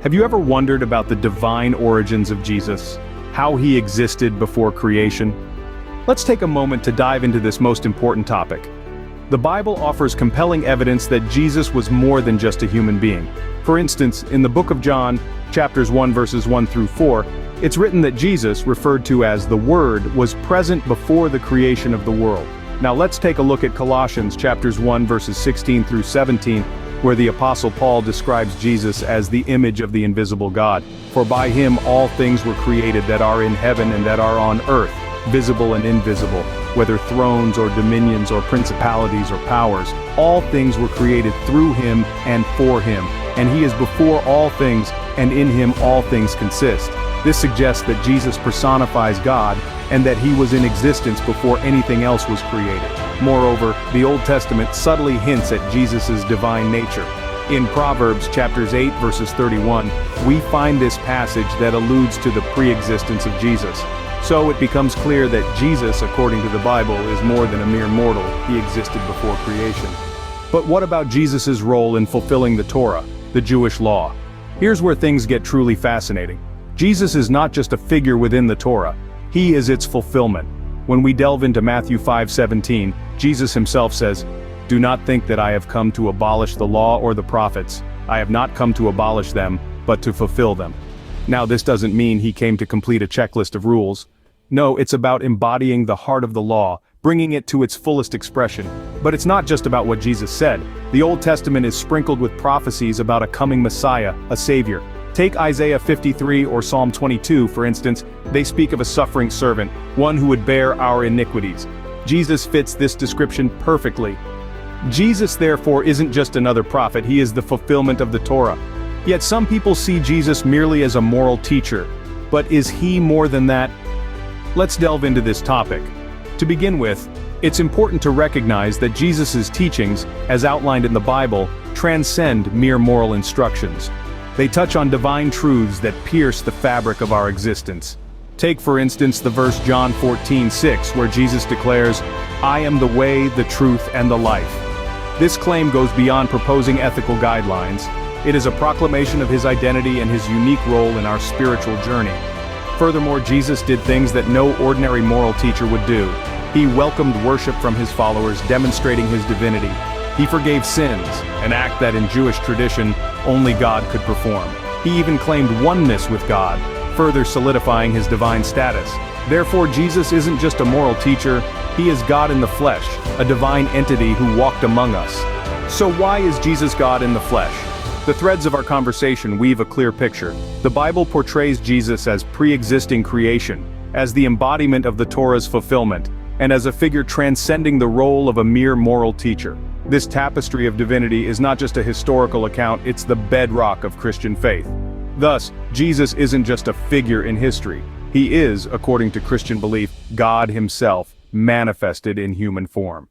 Have you ever wondered about the divine origins of Jesus? How he existed before creation? Let's take a moment to dive into this most important topic. The Bible offers compelling evidence that Jesus was more than just a human being. For instance, in the book of John, chapters 1 verses 1 through 4, it's written that Jesus, referred to as the Word, was present before the creation of the world. Now let's take a look at Colossians chapters 1 verses 16 through 17, where the Apostle Paul describes Jesus as the image of the invisible God. For by him all things were created that are in heaven and that are on earth, visible and invisible, whether thrones or dominions or principalities or powers. All things were created through him and for him, and he is before all things, and in him all things consist. This suggests that Jesus personifies God, and that he was in existence before anything else was created. Moreover, the Old Testament subtly hints at Jesus' divine nature. In Proverbs chapters 8 verses 31, we find this passage that alludes to the pre-existence of Jesus. So it becomes clear that Jesus, according to the Bible, is more than a mere mortal. He existed before creation. But what about Jesus' role in fulfilling the Torah, the Jewish law? Here's where things get truly fascinating. Jesus is not just a figure within the Torah. He is its fulfillment. When we delve into Matthew 5:17, Jesus himself says, "Do not think that I have come to abolish the law or the prophets. I have not come to abolish them, but to fulfill them." Now this doesn't mean he came to complete a checklist of rules. No, it's about embodying the heart of the law, bringing it to its fullest expression. But it's not just about what Jesus said. The Old Testament is sprinkled with prophecies about a coming Messiah, a Savior. Take Isaiah 53 or Psalm 22, for instance. They speak of a suffering servant, one who would bear our iniquities. Jesus fits this description perfectly. Jesus, therefore, isn't just another prophet, he is the fulfillment of the Torah. Yet some people see Jesus merely as a moral teacher. But is he more than that? Let's delve into this topic. To begin with, it's important to recognize that Jesus' teachings, as outlined in the Bible, transcend mere moral instructions. They touch on divine truths that pierce the fabric of our existence. Take for instance the verse John 14:6, where Jesus declares, "I am the way, the truth, and the life." This claim goes beyond proposing ethical guidelines. It is a proclamation of his identity and his unique role in our spiritual journey. Furthermore, Jesus did things that no ordinary moral teacher would do. He welcomed worship from his followers, demonstrating his divinity. He forgave sins, an act that in Jewish tradition, only God could perform. He even claimed oneness with God, further solidifying his divine status. Therefore, Jesus isn't just a moral teacher, he is God in the flesh, a divine entity who walked among us. So why is Jesus God in the flesh? The threads of our conversation weave a clear picture. The Bible portrays Jesus as pre-existing creation, as the embodiment of the Torah's fulfillment, and as a figure transcending the role of a mere moral teacher. This tapestry of divinity is not just a historical account, it's the bedrock of Christian faith. Thus, Jesus isn't just a figure in history. He is, according to Christian belief, God himself, manifested in human form.